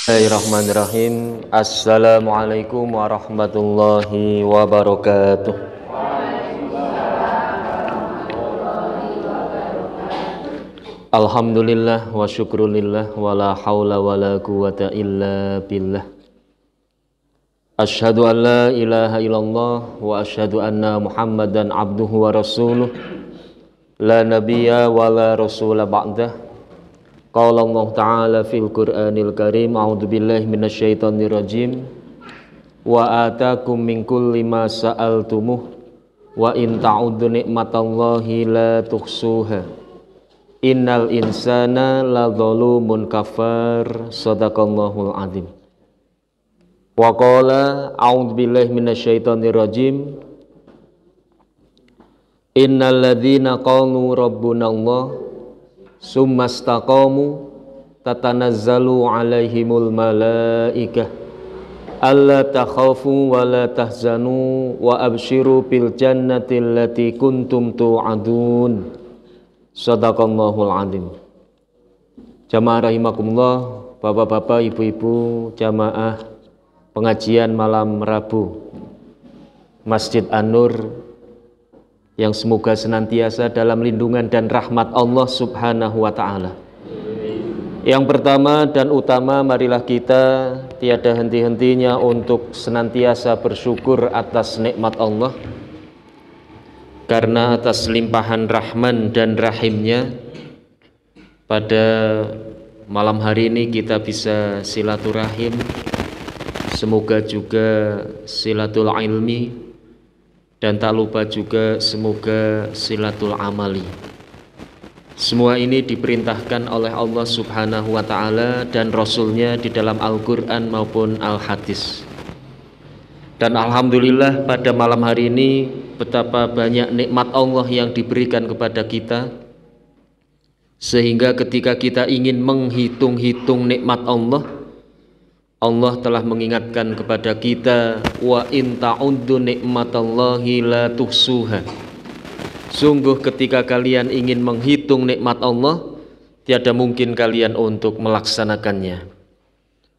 Bismillahirrahmanirrahim. Assalamualaikum warahmatullahi wabarakatuh. Alhamdulillah wa syukrulillah wa la hawla wa la quwata illa billah. Asyhadu an la ilaha illallah wa asyhadu anna Muhammadan abduhu wa rasuluh. La nabiyya wa la rasula ba'dah. Qala Allah Ta'ala fil Qur'anil Karim, a'udzu billahi minasyaitonir rajim. Wa atakum min kulli ma sa'altumuh wa in ta'uddu ni'matallahi la tuhsuha. Innal insana la zalumun kafar. Shadaqallahul azim. Wa qala a'udzu billahi minasyaitonir rajim. Innal ladzina qalu rabbunallah summa istaqamu tatanazzalu alaihimul malaikah alla takhafu wa la tahzanu wa abshiru bil jannati allati kuntum tu'adun. Shadaqallahul azim. Jamaah rahimakumullah, bapak-bapak, ibu-ibu, jamaah pengajian malam Rabu Masjid An-Nur yang semoga senantiasa dalam lindungan dan rahmat Allah Subhanahu wa ta'ala. Yang pertama dan utama, marilah kita tiada henti-hentinya untuk senantiasa bersyukur atas nikmat Allah, karena atas limpahan rahman dan rahimnya pada malam hari ini kita bisa silaturahim, semoga juga silatul ilmi, dan tak lupa juga semoga silatul amali. Semua ini diperintahkan oleh Allah Subhanahu wa ta'ala dan Rasulnya di dalam Al-Quran maupun Al-Hadis. Dan Alhamdulillah pada malam hari ini betapa banyak nikmat Allah yang diberikan kepada kita, sehingga ketika kita ingin menghitung-hitung nikmat Allah telah mengingatkan kepada kita, wa in ta'uddu nikmatallahi la tuhsuha. Sungguh ketika kalian ingin menghitung nikmat Allah, tiada mungkin kalian untuk melaksanakannya.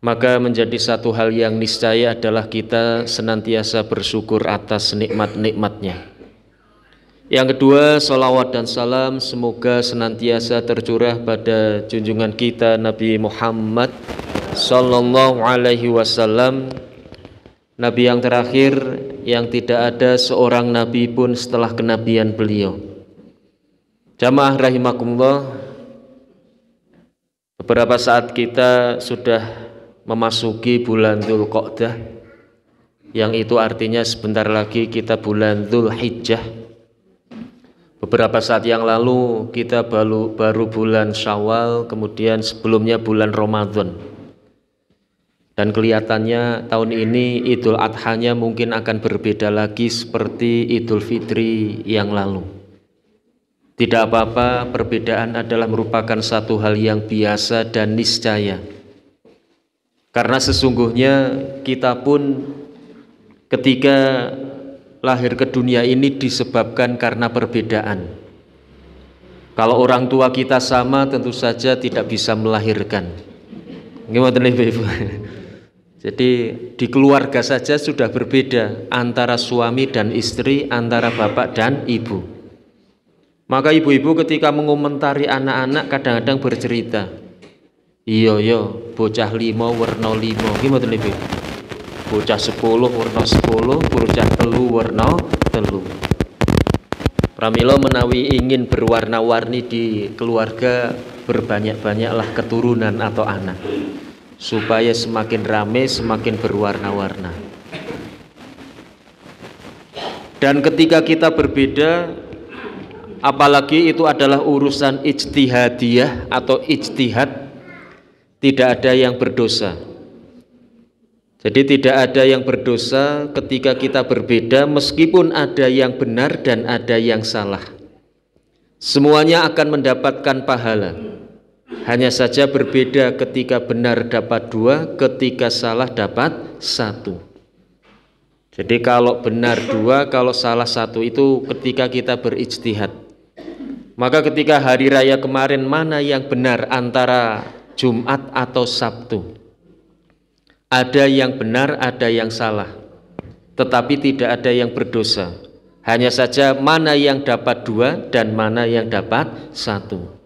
Maka menjadi satu hal yang niscaya adalah kita senantiasa bersyukur atas nikmat-nikmatnya. Yang kedua, salawat dan salam semoga senantiasa tercurah pada junjungan kita Nabi Muhammad Sallallahu alaihi wasallam, Nabi yang terakhir, yang tidak ada seorang Nabi pun setelah kenabian beliau. Jamaah rahimakumullah, beberapa saat kita sudah memasuki bulan Dzulqa'dah, yang itu artinya sebentar lagi kita bulan Dzulhijjah. Beberapa saat yang lalu kita baru bulan Syawal, kemudian sebelumnya bulan Ramadan. Dan kelihatannya tahun ini Idul Adhanya mungkin akan berbeda lagi seperti Idul Fitri yang lalu. Tidak apa-apa, perbedaan adalah merupakan satu hal yang biasa dan niscaya. Karena sesungguhnya kita pun ketika lahir ke dunia ini disebabkan karena perbedaan. Kalau orang tua kita sama, tentu saja tidak bisa melahirkan. Gimana Ibu? Jadi di keluarga saja sudah berbeda antara suami dan istri, antara bapak dan ibu. Maka ibu-ibu ketika mengomentari anak-anak kadang-kadang bercerita, iya bocah 5 warna 5. Gimana Ibu? Bocah 10 warna 10, bocah 3 warna 3. Pramila menawi ingin berwarna-warni di keluarga, berbanyak-banyaklah keturunan atau anak, supaya semakin ramai, semakin berwarna-warna. Dan ketika kita berbeda, apalagi itu adalah urusan ijtihadiyah atau ijtihad, tidak ada yang berdosa. Jadi tidak ada yang berdosa ketika kita berbeda, meskipun ada yang benar dan ada yang salah. Semuanya akan mendapatkan pahala. Hanya saja berbeda ketika benar dapat 2, ketika salah dapat 1. Jadi kalau benar 2, kalau salah 1 itu ketika kita berijtihad. Maka ketika hari raya kemarin mana yang benar antara Jumat atau Sabtu? Ada yang benar, ada yang salah, tetapi tidak ada yang berdosa. Hanya saja mana yang dapat dua dan mana yang dapat satu.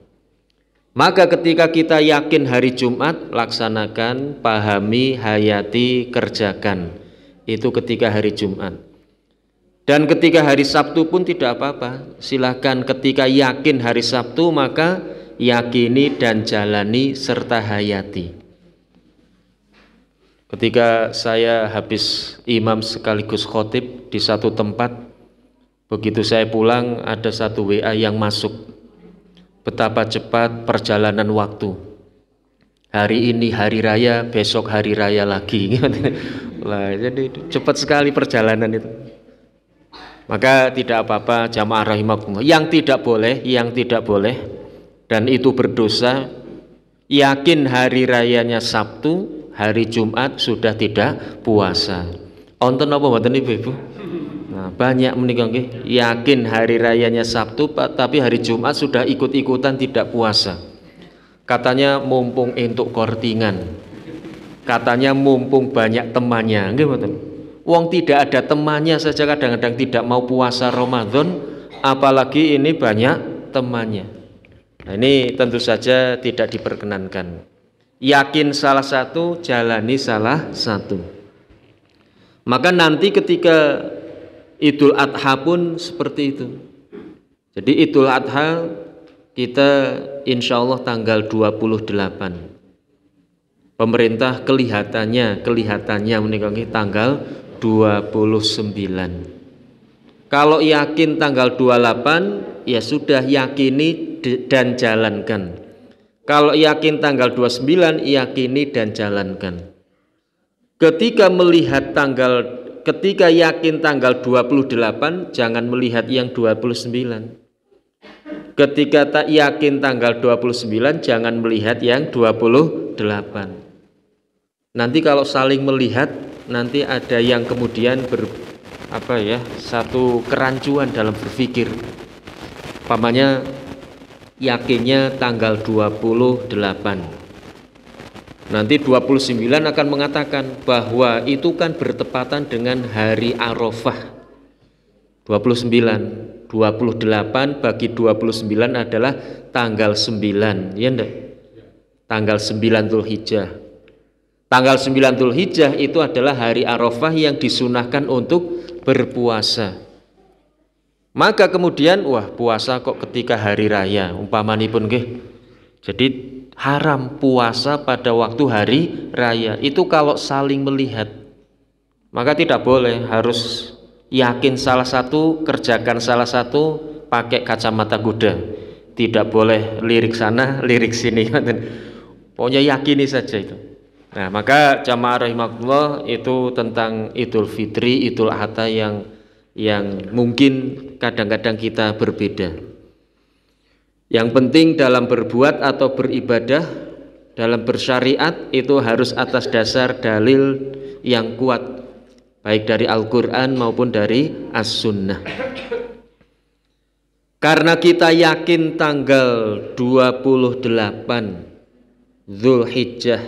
Maka ketika kita yakin hari Jumat, laksanakan, pahami, hayati, kerjakan. Itu ketika hari Jumat. Dan ketika hari Sabtu pun tidak apa-apa. Silahkan ketika yakin hari Sabtu, maka yakini dan jalani serta hayati. Ketika saya habis imam sekaligus khotib di satu tempat, begitu saya pulang ada satu WA yang masuk. Betapa cepat perjalanan waktu. Hari ini hari raya, besok hari raya lagi. Lah, jadi cepat sekali perjalanan itu. Maka tidak apa-apa jamaah rahimakumullah. Yang tidak boleh dan itu berdosa. Yakin hari rayanya Sabtu, hari Jumat sudah tidak puasa. Onten apa mboten Ibu? Nah, banyak menikah yakin hari rayanya Sabtu tapi hari Jumat sudah ikut-ikutan tidak puasa. Katanya mumpung entuk kortingan. Katanya mumpung banyak temannya. Nggih mboten. Wong tidak ada temannya saja kadang-kadang tidak mau puasa Ramadan, apalagi ini banyak temannya. Nah, ini tentu saja tidak diperkenankan. Yakin salah satu, jalani salah satu. Maka nanti ketika Idul Adha pun seperti itu. Jadi Idul Adha kita insya Allah tanggal 28. Pemerintah kelihatannya menikah tanggal 29. Kalau yakin tanggal 28 ya sudah yakini dan jalankan. Kalau yakin tanggal 29 yakini dan jalankan. Ketika yakin tanggal 28 jangan melihat yang 29. Ketika tak yakin tanggal 29 jangan melihat yang 28. Nanti kalau saling melihat nanti ada yang kemudian satu kerancuan dalam berpikir. Umpamanya yakinnya tanggal 28. Nanti 29 akan mengatakan bahwa itu kan bertepatan dengan hari Arafah. 29, 28 bagi 29 adalah tanggal 9, ya enggak? Tanggal 9 Dzulhijjah. Tanggal 9 Dzulhijjah itu adalah hari Arafah yang disunahkan untuk berpuasa. Maka kemudian puasa kok ketika hari raya umpamanipun nggih. Jadi haram puasa pada waktu hari raya itu kalau saling melihat. Maka tidak boleh, harus yakin salah satu, kerjakan salah satu, pakai kacamata kuda. Tidak boleh lirik sana, lirik sini. Pokoknya yakini saja itu. Nah, maka jamaah rahimakumullah itu tentang Idul Fitri, Idul Adha yang mungkin kadang-kadang kita berbeda. Yang penting dalam berbuat atau beribadah, dalam bersyariat itu harus atas dasar dalil yang kuat, baik dari Al-Quran maupun dari As-Sunnah. Karena kita yakin tanggal 28 Dzulhijjah,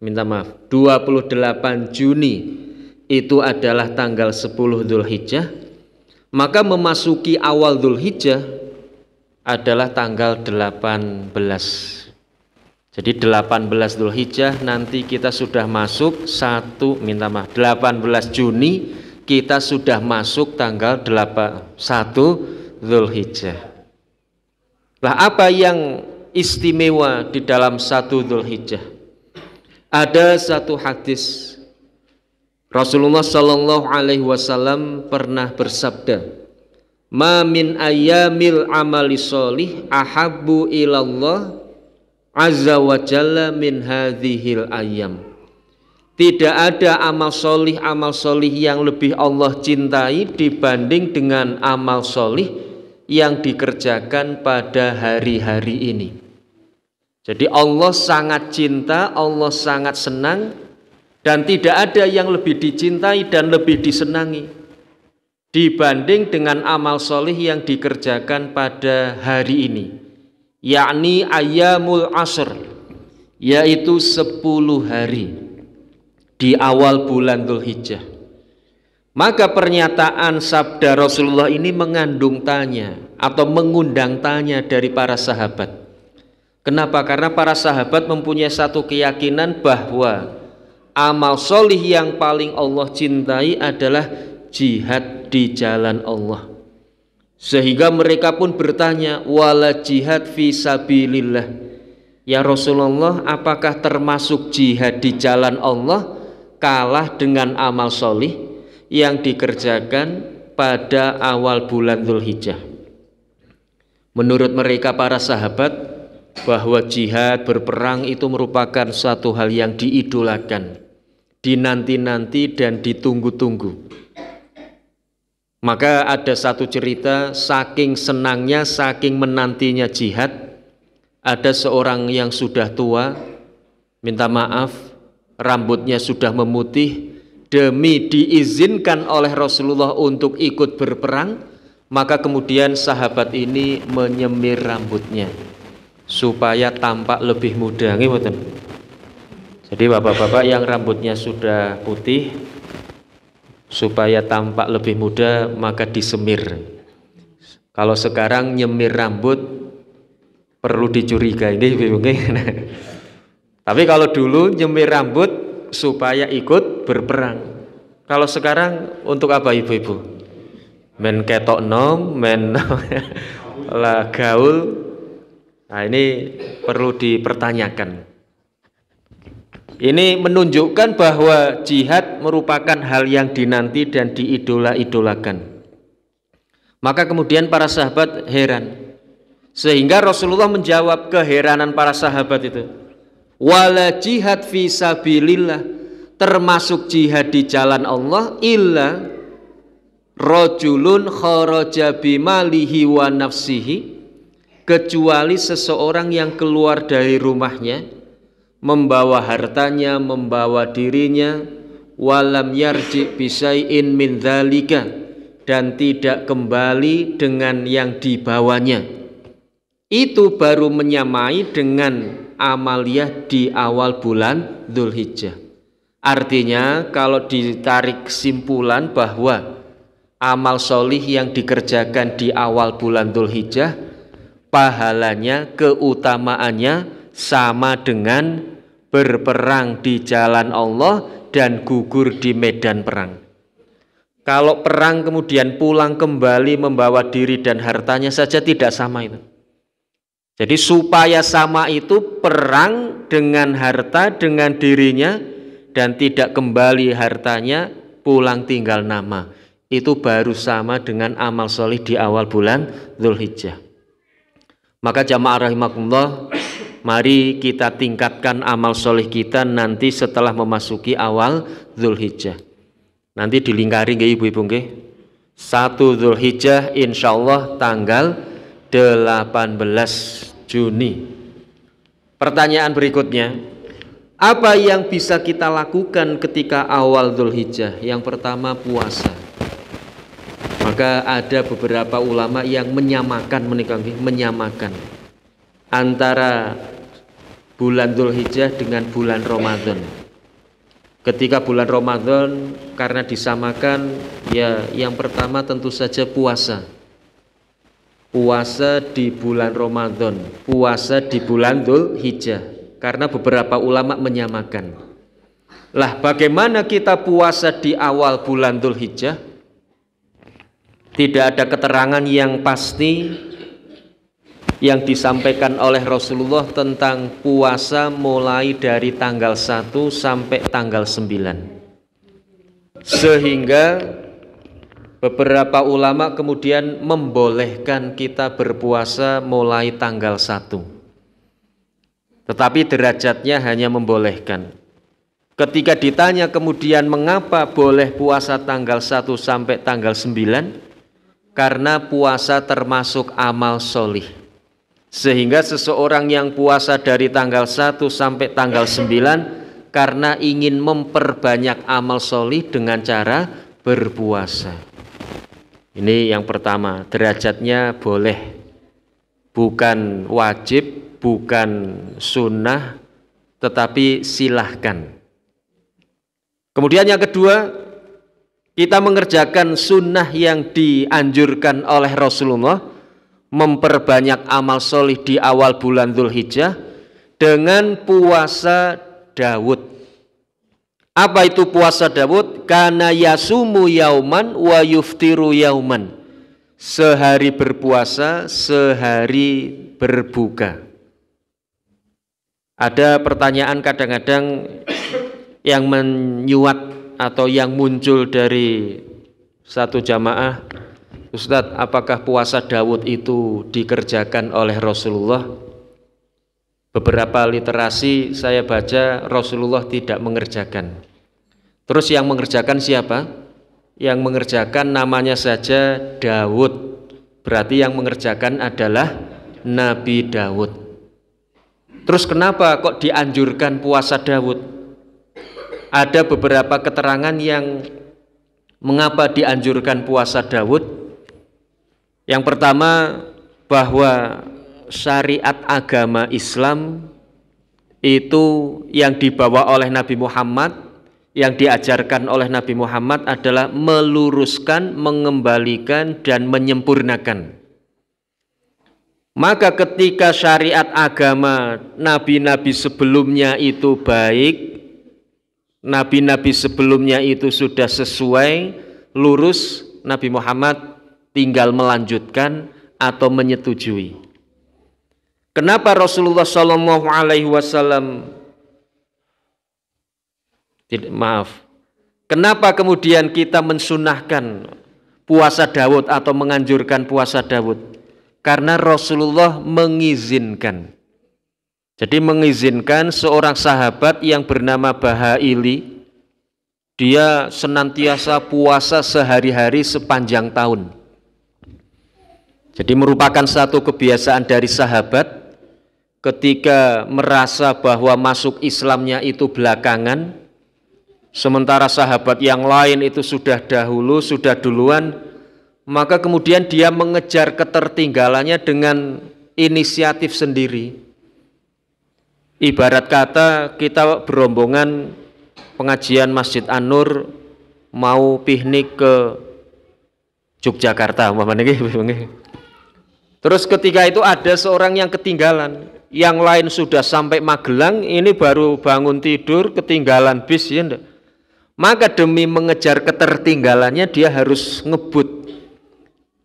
28 Juni itu adalah tanggal 10 Dzulhijjah, maka memasuki awal Dzulhijjah adalah tanggal 18. Jadi 18 Dzulhijjah nanti kita sudah masuk 18 Juni kita sudah masuk tanggal 1 Dzulhijjah. Lah apa yang istimewa di dalam 1 Dzulhijjah? Ada satu hadis Rasulullah Shallallahu Alaihi Wasallam pernah bersabda, "Ma min ayyamil amali sholih ahabbu ilallah azza wa jalla min hadhil ayyam." Tidak ada amal sholih yang lebih Allah cintai dibanding dengan amal sholih yang dikerjakan pada hari-hari ini. Jadi Allah sangat cinta, Allah sangat senang, dan tidak ada yang lebih dicintai dan lebih disenangi dibanding dengan amal solih yang dikerjakan pada hari ini, yakni ayyamul ashr, yaitu 10 hari. di awal bulan Dzulhijjah. Maka pernyataan sabda Rasulullah ini mengandung tanya atau mengundang tanya dari para sahabat. Kenapa? Karena para sahabat mempunyai satu keyakinan bahwa amal solih yang paling Allah cintai adalah jihad di jalan Allah. Sehingga mereka pun bertanya, wala jihad fi sabilillah. Ya Rasulullah, apakah termasuk jihad di jalan Allah kalah dengan amal solih yang dikerjakan pada awal bulan Dzulhijjah? Menurut mereka para sahabat, bahwa jihad berperang itu merupakan suatu hal yang diidolakan, dinanti-nanti dan ditunggu-tunggu. Maka ada satu cerita, saking senangnya, saking menantinya jihad, ada seorang yang sudah tua minta maaf, rambutnya sudah memutih, demi diizinkan oleh Rasulullah untuk ikut berperang, maka kemudian sahabat ini menyemir rambutnya supaya tampak lebih muda. Jadi bapak-bapak yang rambutnya sudah putih, supaya tampak lebih muda maka disemir. Kalau sekarang nyemir rambut perlu dicurigai. Tapi kalau dulu nyemir rambut supaya ikut berperang. Kalau sekarang untuk apa ibu-ibu? Men ketok nom, men lah gaul. Nah, ini perlu dipertanyakan. Ini menunjukkan bahwa jihad merupakan hal yang dinanti dan diidola-idolakan. Maka kemudian para sahabat heran. Sehingga Rasulullah menjawab keheranan para sahabat itu. Wala jihad fi sabilillah, termasuk jihad di jalan Allah, illa rajulun kharaja bimalihi wa nafsihi, kecuali seseorang yang keluar dari rumahnya membawa hartanya, membawa dirinya, walam yarji bisai'in min dzalika, dan tidak kembali dengan yang dibawanya. Itu baru menyamai dengan amaliyah di awal bulan Dzulhijjah. Artinya kalau ditarik kesimpulan bahwa amal solih yang dikerjakan di awal bulan Dzulhijjah, pahalanya, keutamaannya sama dengan berperang di jalan Allah dan gugur di medan perang. Kalau perang kemudian pulang kembali membawa diri dan hartanya saja tidak sama itu. Jadi supaya sama itu perang dengan harta, dengan dirinya, dan tidak kembali hartanya, pulang tinggal nama. Itu baru sama dengan amal solih di awal bulan Dzulhijjah. Maka jamaah rahimakumullah, mari kita tingkatkan amal solih kita nanti setelah memasuki awal Dzulhijjah. Nanti dilingkari nggih ibu-ibu nggih. 1 Dzulhijjah insyaallah tanggal 18 Juni. Pertanyaan berikutnya, apa yang bisa kita lakukan ketika awal Dzulhijjah? Yang pertama puasa. Maka ada beberapa ulama yang menyamakan antara bulan Dzulhijjah dengan bulan Ramadan. Ketika bulan Ramadan karena disamakan, ya yang pertama tentu saja puasa. Puasa di bulan Ramadan, puasa di bulan Dzulhijjah, karena beberapa ulama menyamakan. Lah bagaimana kita puasa di awal bulan Dzulhijjah? Tidak ada keterangan yang pasti yang disampaikan oleh Rasulullah tentang puasa mulai dari tanggal 1 sampai tanggal 9. Sehingga beberapa ulama kemudian membolehkan kita berpuasa mulai tanggal 1. Tetapi derajatnya hanya membolehkan. Ketika ditanya kemudian mengapa boleh puasa tanggal 1 sampai tanggal 9? Karena puasa termasuk amal solih. Sehingga seseorang yang puasa dari tanggal 1 sampai tanggal 9 karena ingin memperbanyak amal solih dengan cara berpuasa. Ini yang pertama, derajatnya boleh, bukan wajib, bukan sunnah, tetapi silahkan. Kemudian yang kedua, kita mengerjakan sunnah yang dianjurkan oleh Rasulullah, memperbanyak amal solih di awal bulan Dzulhijjah dengan puasa Daud. Apa itu puasa Daud? Kana yasumu yauman wa yuftiru yauman. Sehari berpuasa, sehari berbuka. Ada pertanyaan kadang-kadang yang menyuat atau yang muncul dari satu jamaah, Ustadz, apakah puasa Daud itu dikerjakan oleh Rasulullah? Beberapa literasi saya baca Rasulullah tidak mengerjakan. Terus yang mengerjakan siapa? Yang mengerjakan namanya saja Daud. Berarti yang mengerjakan adalah Nabi Daud. Terus kenapa kok dianjurkan puasa Daud? Ada beberapa keterangan yang mengapa dianjurkan puasa Daud. Yang pertama, bahwa syariat agama Islam itu yang dibawa oleh Nabi Muhammad, yang diajarkan oleh Nabi Muhammad adalah meluruskan, mengembalikan, dan menyempurnakan. Maka ketika syariat agama nabi-nabi sebelumnya itu baik, nabi-nabi sebelumnya itu sudah sesuai, lurus, Nabi Muhammad tinggal melanjutkan atau menyetujui. Kenapa Rasulullah SAW kenapa kemudian kita mensunahkan puasa Daud atau menganjurkan puasa Daud? Karena Rasulullah mengizinkan. Jadi mengizinkan seorang sahabat yang bernama Bahaili, dia senantiasa puasa sehari-hari sepanjang tahun. Jadi merupakan satu kebiasaan dari sahabat ketika merasa bahwa masuk Islamnya itu belakangan, sementara sahabat yang lain itu sudah dahulu, sudah duluan, maka kemudian dia mengejar ketertinggalannya dengan inisiatif sendiri. Ibarat kata kita berombongan pengajian Masjid An-Nur mau piknik ke Yogyakarta, terus ketika itu ada seorang yang ketinggalan, yang lain sudah sampai Magelang, ini baru bangun tidur ketinggalan bis, ya enggak? Maka demi mengejar ketertinggalannya dia harus ngebut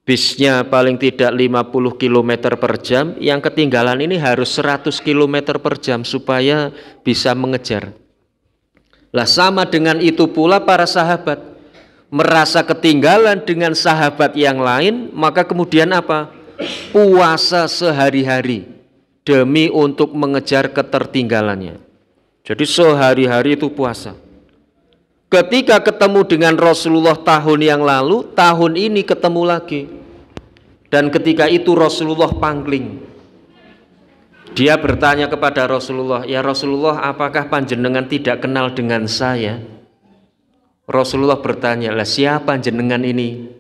bisnya paling tidak 50 km per jam, yang ketinggalan ini harus 100 km per jam supaya bisa mengejar. Lah sama dengan itu pula para sahabat, merasa ketinggalan dengan sahabat yang lain, maka kemudian apa? Puasa sehari-hari demi untuk mengejar ketertinggalannya. Jadi sehari-hari itu puasa. Ketika ketemu dengan Rasulullah tahun yang lalu, tahun ini ketemu lagi. Dan ketika itu Rasulullah pangling. Dia bertanya kepada Rasulullah, "Ya Rasulullah, apakah panjenengan tidak kenal dengan saya?" Rasulullah bertanya, "Lah siapa jenengan ini?"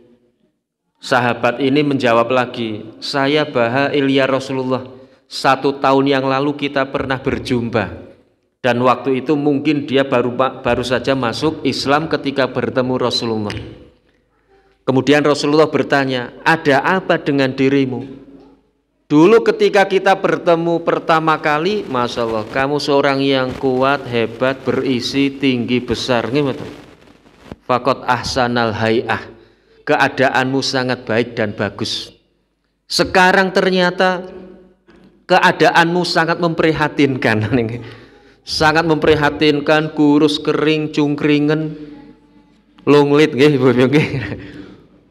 Sahabat ini menjawab lagi, "Saya Bahail ya Rasulullah. 1 tahun yang lalu kita pernah berjumpa. Dan waktu itu mungkin dia baru saja masuk Islam ketika bertemu Rasulullah." Kemudian Rasulullah bertanya, "Ada apa dengan dirimu? Dulu ketika kita bertemu pertama kali, Masya Allah, kamu seorang yang kuat, hebat, berisi, tinggi, besar. Fakot ahsanal hay'ah. Keadaanmu sangat baik dan bagus. Sekarang ternyata keadaanmu sangat memprihatinkan." Sangat memprihatinkan, kurus, kering, cungkringen, lunglit.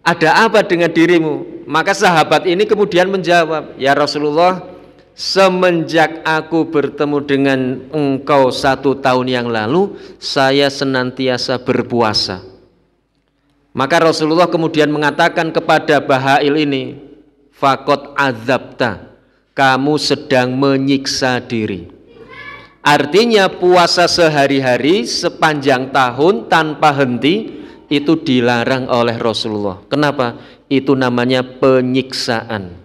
Ada apa dengan dirimu? Maka sahabat ini kemudian menjawab, "Ya Rasulullah, semenjak aku bertemu dengan engkau 1 tahun yang lalu, saya senantiasa berpuasa." Maka Rasulullah kemudian mengatakan kepada Bahail ini, "Fakot azabta, kamu sedang menyiksa diri." Artinya puasa sehari-hari sepanjang tahun tanpa henti itu dilarang oleh Rasulullah. Kenapa? Itu namanya penyiksaan.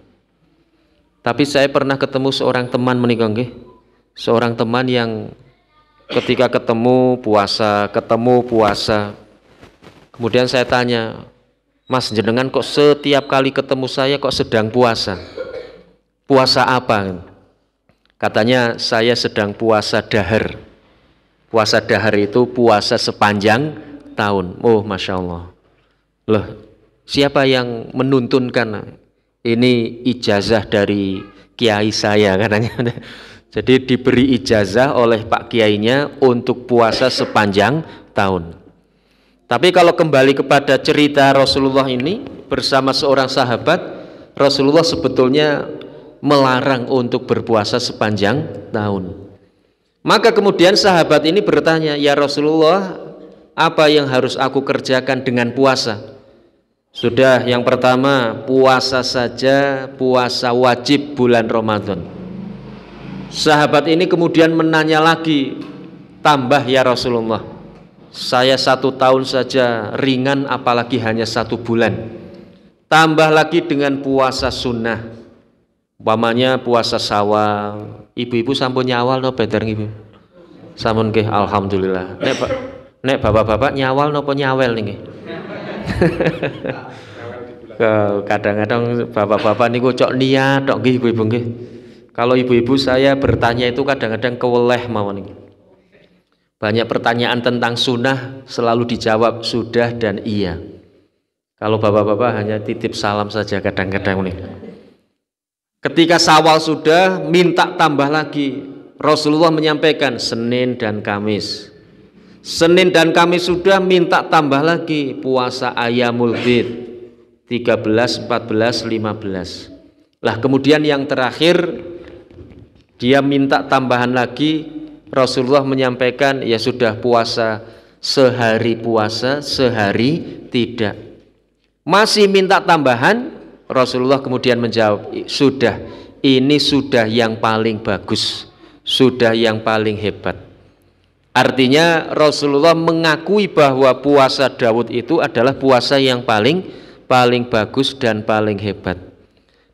Tapi saya pernah ketemu seorang teman menikah, seorang teman yang ketika ketemu puasa. Kemudian saya tanya, Mas jenengan kok setiap kali ketemu saya kok sedang puasa? Puasa apa? Katanya saya sedang puasa dahar. Puasa dahar itu puasa sepanjang tahun. Oh Masya Allah. Loh, siapa yang menuntunkan? Ini ijazah dari kiai saya katanya. Jadi diberi ijazah oleh Pak Kiainya untuk puasa sepanjang tahun. Tapi kalau kembali kepada cerita Rasulullah ini bersama seorang sahabat, Rasulullah sebetulnya melarang untuk berpuasa sepanjang tahun. Maka kemudian sahabat ini bertanya, ya Rasulullah, apa yang harus aku kerjakan dengan puasa? Sudah, yang pertama puasa saja, puasa wajib bulan Ramadan. Sahabat ini kemudian menanya lagi, tambah ya Rasulullah, saya 1 tahun saja ringan, apalagi hanya 1 bulan. Tambah lagi dengan puasa sunnah, umpamanya puasa Syawal. Ibu-ibu sampun nyawal no beder ibu? Sampun nggih, alhamdulillah. Nek bapak-bapak nyawal napa nyawel niki? Kadang-kadang bapak-bapak niku cok niat tok nggih ibu-ibu nggih. Kalau ibu-ibu saya bertanya itu kadang-kadang keweleh mawon niki. Banyak pertanyaan tentang sunnah selalu dijawab sudah dan iya. Kalau bapak-bapak hanya titip salam saja kadang-kadang nih. Ketika Syawal sudah, minta tambah lagi. Rasulullah menyampaikan Senin dan Kamis. Senin dan Kamis sudah, minta tambah lagi puasa Ayyamul Bid 13, 14, 15. Lah kemudian yang terakhir dia minta tambahan lagi. Rasulullah menyampaikan ya sudah, puasa sehari puasa, sehari tidak. Masih minta tambahan, Rasulullah kemudian menjawab, sudah, ini sudah yang paling bagus, sudah yang paling hebat. Artinya Rasulullah mengakui bahwa puasa Daud itu adalah puasa yang paling bagus dan paling hebat.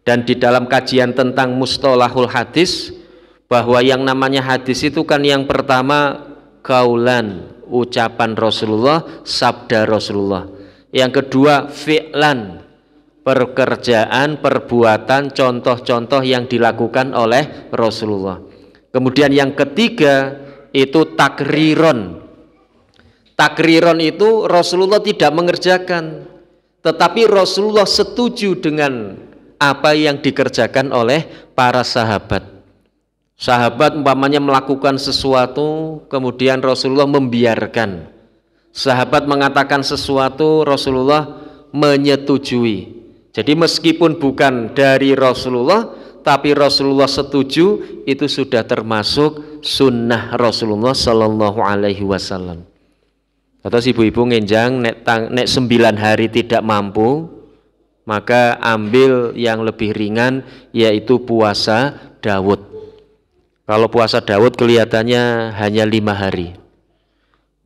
Dan di dalam kajian tentang mustalahul hadis, bahwa yang namanya hadis itu kan yang pertama kaulan, ucapan Rasulullah, sabda Rasulullah. Yang kedua fi'lan, pekerjaan, perbuatan, contoh-contoh yang dilakukan oleh Rasulullah. Kemudian yang ketiga itu takriron. Takriron itu Rasulullah tidak mengerjakan, tetapi Rasulullah setuju dengan apa yang dikerjakan oleh para sahabat. Sahabat umpamanya melakukan sesuatu, kemudian Rasulullah membiarkan. Sahabat mengatakan sesuatu, Rasulullah menyetujui. Jadi meskipun bukan dari Rasulullah, tapi Rasulullah setuju, itu sudah termasuk sunnah Rasulullah Sallallahu Alaihi Wasallam. Atau ibu-ibu ngenjang nek 9 hari tidak mampu, maka ambil yang lebih ringan, yaitu puasa Daud. Kalau puasa Daud kelihatannya hanya 5 hari.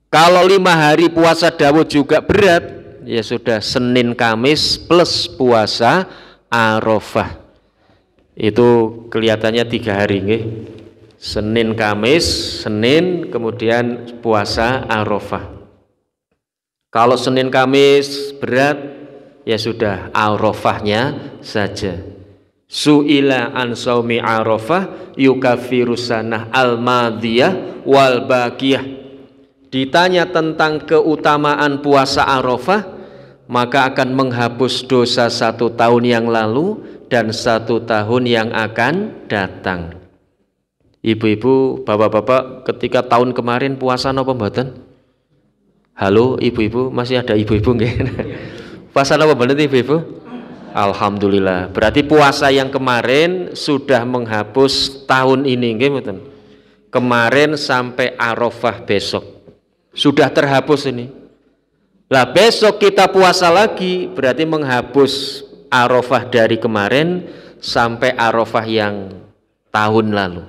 Kalau 5 hari puasa Daud juga berat, ya sudah Senin Kamis plus puasa Arafah. Itu kelihatannya 3 hari nggih. Senin Kamis, Senin kemudian puasa Arafah. Kalau Senin Kamis berat, ya sudah Arafahnya saja. Su'ila an saumi Arafah yukaffiru sanah al-madiyah wal baqiyah. Ditanya tentang keutamaan puasa Arafah, maka akan menghapus dosa 1 tahun yang lalu dan 1 tahun yang akan datang. Ibu-ibu, bapak-bapak, ketika tahun kemarin puasa napa mboten? Halo ibu-ibu, masih ada ibu-ibu nggih? Puasa napa mboten ibu-ibu? Alhamdulillah. Berarti puasa yang kemarin sudah menghapus tahun ini nggih mboten? Kemarin sampai Arafah besok sudah terhapus ini. Lah besok kita puasa lagi, berarti menghapus Arafah dari kemarin sampai Arafah yang tahun lalu.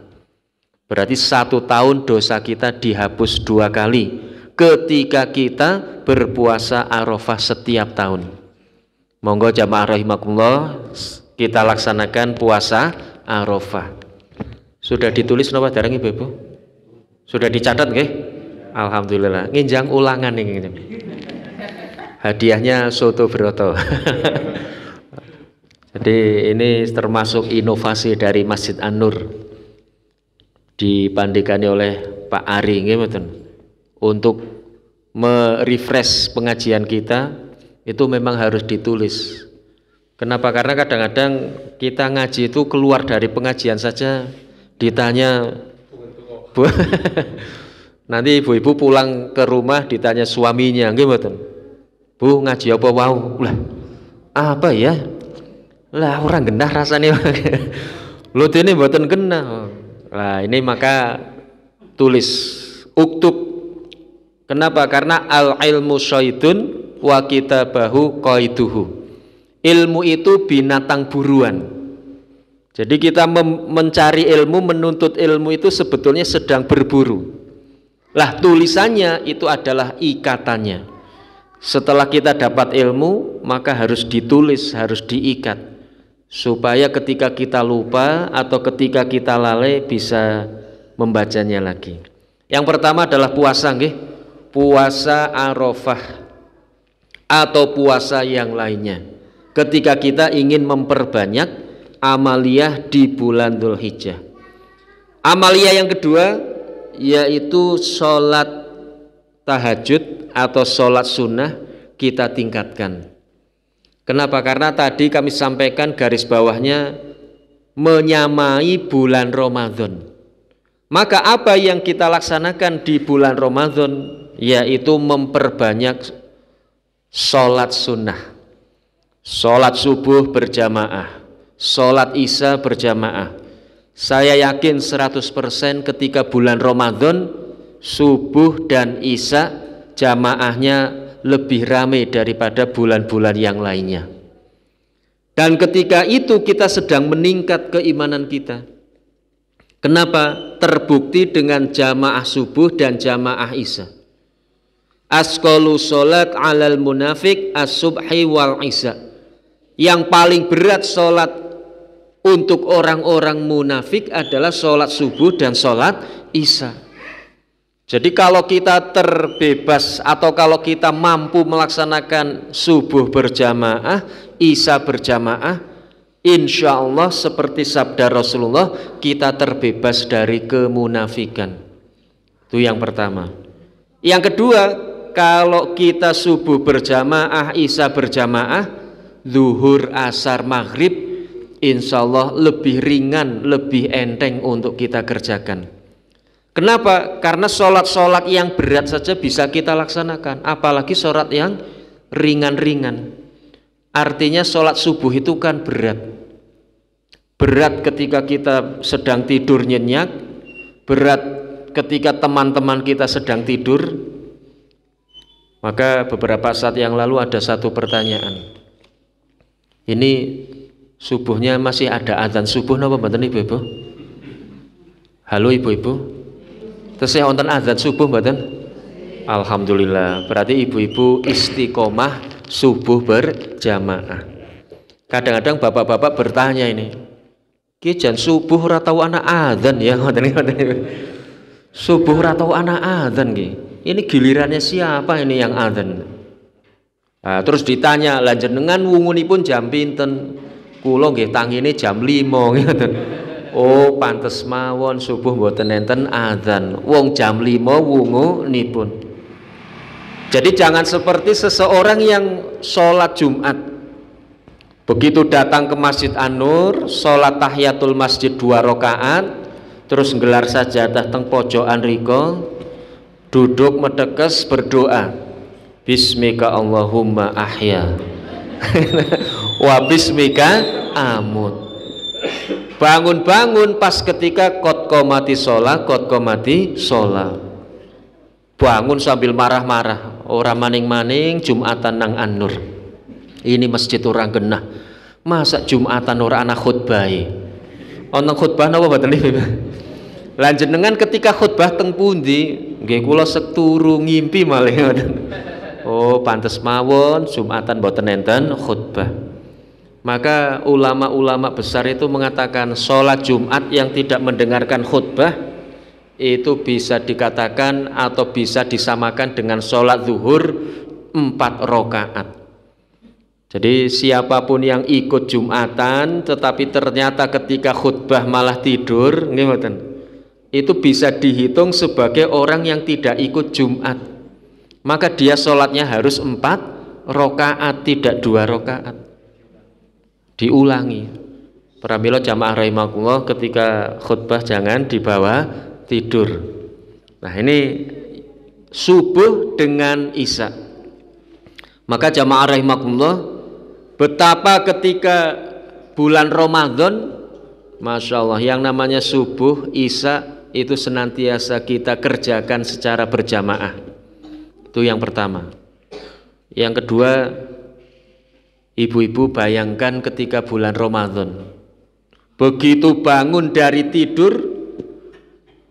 Berarti 1 tahun dosa kita dihapus 2 kali ketika kita berpuasa Arafah setiap tahun. Monggo jamaah rahimakumullah, kita laksanakan puasa Arafah. Sudah ditulis napa dereng Ibu? Sudah dicatat nggih? Alhamdulillah. Nginjang ulangan ini. Hadiahnya soto broto. Jadi ini termasuk inovasi dari Masjid An-Nur. Dipandikani oleh Pak Ari nggih mboten. Untuk merefresh pengajian kita itu memang harus ditulis. Kenapa? Karena kadang-kadang kita ngaji itu keluar dari pengajian saja ditanya Bu, nanti ibu-ibu pulang ke rumah ditanya suaminya, nggih mboten? Bu, ngaji apa wau? Lah, apa ya? Lah orang genah rasanya. Lho dene mboten genah. Lah ini maka tulis uktub. Kenapa? Karena al ilmu syaitun wa kitabahu qaiduhu. Ilmu itu binatang buruan. Jadi kita mencari ilmu, menuntut ilmu itu sebetulnya sedang berburu. Lah tulisannya itu adalah ikatannya. Setelah kita dapat ilmu, maka harus ditulis, harus diikat, supaya ketika kita lupa atau ketika kita lalai bisa membacanya lagi. Yang pertama adalah puasa, nggih. Puasa Arafah atau puasa yang lainnya. Ketika kita ingin memperbanyak amaliyah di bulan Dzulhijjah. Amaliyah yang kedua yaitu sholat tahajud atau sholat sunnah kita tingkatkan. Kenapa? Karena tadi kami sampaikan garis bawahnya menyamai bulan Ramadan. Maka apa yang kita laksanakan di bulan Ramadan yaitu memperbanyak sholat sunnah. Sholat subuh berjamaah, sholat isya berjamaah. Saya yakin 100% ketika bulan Ramadan subuh dan isya jamaahnya lebih ramai daripada bulan-bulan yang lainnya. Dan ketika itu kita sedang meningkat keimanan kita. Kenapa? Terbukti dengan jamaah subuh dan jamaah isya. Asqalu sholat alal munafik as-subhi wal isya. Yang paling berat sholat untuk orang-orang munafik adalah sholat subuh dan sholat isya. Jadi kalau kita terbebas atau kalau kita mampu melaksanakan subuh berjamaah, isya berjamaah, insya Allah seperti sabda Rasulullah, kita terbebas dari kemunafikan. Itu yang pertama. Yang kedua, kalau kita subuh berjamaah, isya berjamaah, zuhur, asar, maghrib, insya Allah lebih ringan, lebih enteng untuk kita kerjakan. Kenapa? Karena sholat-sholat yang berat saja bisa kita laksanakan, apalagi sholat yang ringan-ringan. Artinya sholat subuh itu kan berat. Berat ketika kita sedang tidur nyenyak, berat ketika teman-teman kita sedang tidur. Maka beberapa saat yang lalu ada satu pertanyaan. Ini subuhnya masih ada azan subuh napa mboten Ibu-ibu? Halo Ibu-ibu. Tesih wonten azan subuh mboten? Alhamdulillah. Berarti ibu-ibu istiqomah subuh berjamaah. Kadang-kadang bapak-bapak bertanya ini, "Ki jan subuh ora tau ana azan ya?" Subuh ora tau ana azan ki. Ini gilirannya siapa ini yang azan? Nah, terus ditanya, "Lah jenengan wungunipun jam pinten?" "Kula nggih tangine jam 5." Ngoten. Oh, pantes mawon subuh mboten enten adzan. Wong jam 5 wungunipun. Jadi jangan seperti seseorang yang sholat Jumat. Begitu datang ke Masjid An-Nur, sholat tahiyatul masjid 2 rakaat, terus nggelar sajadah teng pojokan riko, duduk medekes berdoa. Bismika Allahumma ahya wa bismika amut. Bangun-bangun pas ketika qad qomati sholat, qad qomati sholat. Bangun sambil marah-marah, orang maning-maning Jumatan nang An-Nur. Ini masjid orang genah. Masa Jumatan ora ana khutbahe? Ana khutbah napa mboten iki? Lan jenengan ketika khutbah teng pundi? Nggih kula seturu ngimpi malih ngoten. Oh, pantes mawon Jumatan boten enten khutbah. Maka ulama-ulama besar itu mengatakan sholat Jumat yang tidak mendengarkan khutbah itu bisa dikatakan atau bisa disamakan dengan sholat zuhur 4 rakaat. Jadi siapapun yang ikut Jumatan tetapi ternyata ketika khutbah malah tidur, itu bisa dihitung sebagai orang yang tidak ikut Jumat. Maka dia sholatnya harus 4 rakaat, tidak 2 rakaat. Diulangi. Pramila jamaah rahimakumullah, ketika khutbah jangan dibawa tidur. Nah, ini subuh dengan isya. Maka jamaah rahimakumullah, betapa ketika bulan Ramadan, Masya Allah, yang namanya subuh, isya itu senantiasa kita kerjakan secara berjamaah. Itu yang pertama. Yang kedua, ibu-ibu bayangkan ketika bulan Ramadan, begitu bangun dari tidur,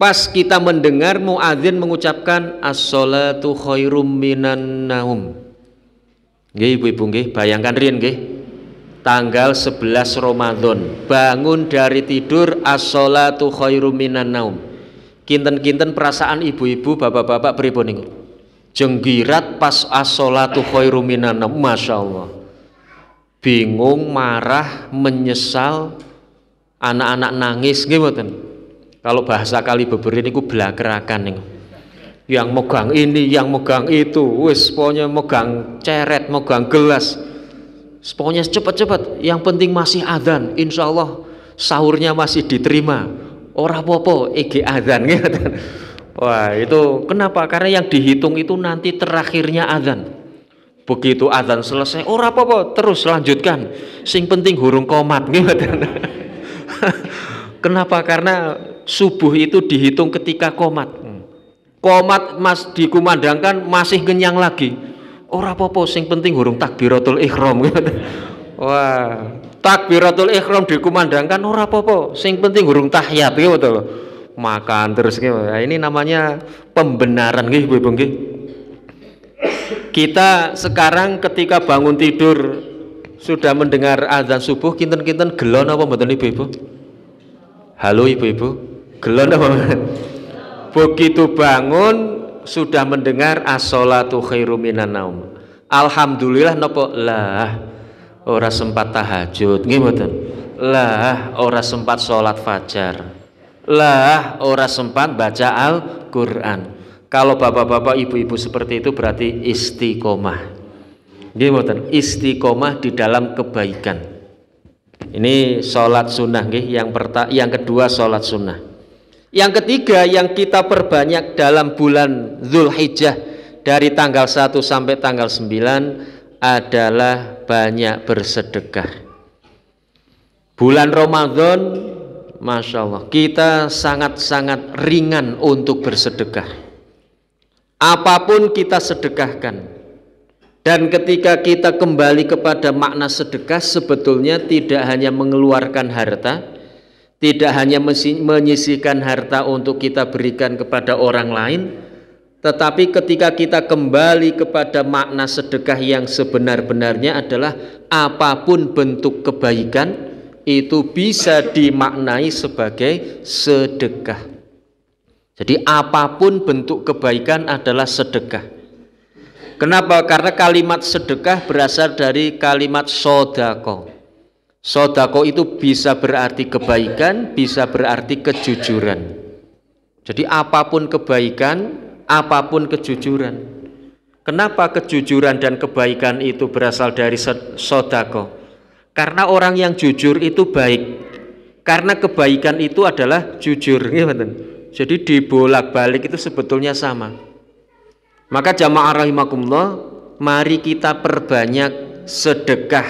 pas kita mendengar muadzin mengucapkan as-sholatu khairum minan naum. Nggih ibu-ibu nggih, bayangkan riyen nggih. Tanggal 11 Ramadan, bangun dari tidur as-sholatu khairum minan naum. Kinten-kinten perasaan ibu-ibu, bapak-bapak pripun niku? Jenggirat pas as-sholatu khairum minan naum, Masya Allah. Bingung, marah, menyesal, anak-anak nangis nggih mboten. Kalau bahasa kali beber niku blakerakan niku. Yang megang ini, yang megang itu, wis pokoknya megang ceret, megang gelas. Pokoknya cepat-cepat, yang penting masih adzan, insya Allah sahurnya masih diterima. Ora apa-apa, ege adzan gitu. Wah, itu kenapa? Karena yang dihitung itu nanti terakhirnya adzan. Begitu adzan selesai, ora apa-apa, terus lanjutkan. Sing penting hurung qomat gitu. Kenapa? Karena subuh itu dihitung ketika qomat. Qomat mas dikumandangkan masih kenyang lagi. Ora apa-apa, sing penting hurung takbiratul ihram. Wah, takbiratul ihram dikumandangkan ora apa-apa, sing penting hurung tahiyat gitu loh. Makan terus gitu. Nah, ini namanya pembenaran nggih Ibu nggih. Kita sekarang ketika bangun tidur sudah mendengar azan subuh, kinten-kinten gelon apa mboten Ibu-ibu? Halo Ibu-ibu, gelon apa? Begitu bangun sudah mendengar as-sholatu khairum minan naum. Alhamdulillah napa? Lah ora sempat tahajud nggih mboten. Lah ora sempat sholat fajar. Lah ora sempat baca Al-Qur'an. Kalau bapak-bapak ibu-ibu seperti itu berarti istiqomah. Nggih mboten, istiqomah di dalam kebaikan. Ini sholat sunnah nggih, yang kedua sholat sunnah. Yang ketiga yang kita perbanyak dalam bulan Dzulhijjah dari tanggal 1 sampai tanggal 9 adalah banyak bersedekah. Bulan Ramadan, Masya Allah, kita sangat-sangat ringan untuk bersedekah. Apapun kita sedekahkan. Dan ketika kita kembali kepada makna sedekah, sebetulnya tidak hanya mengeluarkan harta, tidak hanya menyisihkan harta untuk kita berikan kepada orang lain, tetapi ketika kita kembali kepada makna sedekah yang sebenar-benarnya adalah apapun bentuk kebaikan itu bisa dimaknai sebagai sedekah. Jadi apapun bentuk kebaikan adalah sedekah. Kenapa? Karena kalimat sedekah berasal dari kalimat sodako. Sodako itu bisa berarti kebaikan, bisa berarti kejujuran. Jadi apapun kebaikan, apapun kejujuran. Kenapa kejujuran dan kebaikan itu berasal dari sodako? Karena orang yang jujur itu baik. Karena kebaikan itu adalah jujur. Jadi dibolak-balik itu sebetulnya sama. Maka jamaah rahimakumullah, mari kita perbanyak sedekah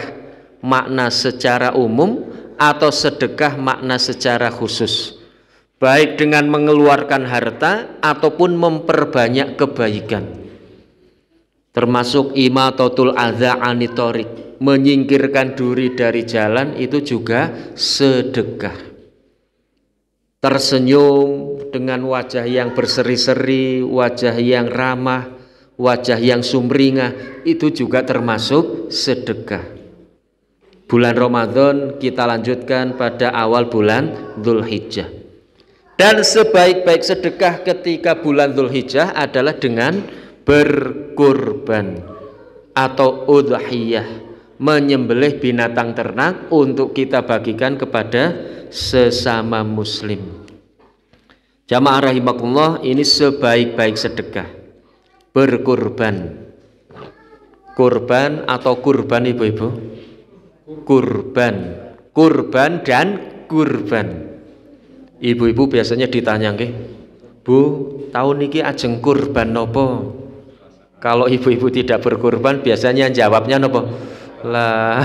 makna secara umum atau sedekah makna secara khusus, baik dengan mengeluarkan harta ataupun memperbanyak kebaikan, termasuk imatatul adza anitorik, menyingkirkan duri dari jalan itu juga sedekah. Tersenyum dengan wajah yang berseri-seri, wajah yang ramah, wajah yang sumringah, itu juga termasuk sedekah. Bulan Ramadan kita lanjutkan pada awal bulan Dzulhijjah. Dan sebaik-baik sedekah ketika bulan Dzulhijjah adalah dengan berkurban atau udhiyah, menyembelih binatang ternak untuk kita bagikan kepada sesama muslim. Jamaah rahimakumullah, ini sebaik-baik sedekah, berkurban. Kurban atau kurban ibu-ibu? Kurban. Kurban dan kurban. Ibu-ibu biasanya ditanya nggih, Bu, tahun niki ajeng kurban nopo? Kalau ibu-ibu tidak berkurban biasanya jawabnya nopo? Lah,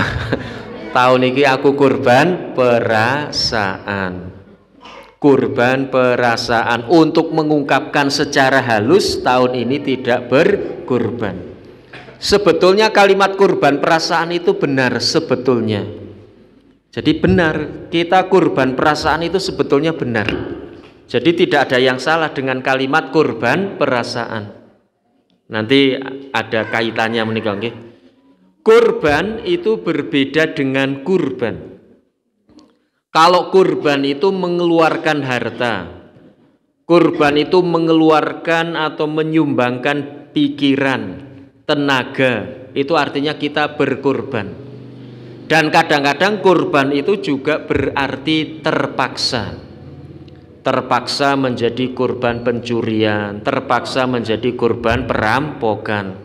tahun niki aku kurban perasaan. Kurban perasaan untuk mengungkapkan secara halus tahun ini tidak berkurban. Sebetulnya kalimat kurban perasaan itu benar sebetulnya. Jadi benar, kita kurban perasaan itu sebetulnya benar. Jadi tidak ada yang salah dengan kalimat kurban perasaan. Nanti ada kaitannya menikah nggih. Kurban itu berbeda dengan kurban. Kalau kurban itu mengeluarkan harta, kurban itu mengeluarkan atau menyumbangkan pikiran, tenaga, itu artinya kita berkurban. Dan kadang-kadang kurban itu juga berarti terpaksa. Terpaksa menjadi kurban pencurian, terpaksa menjadi kurban perampokan.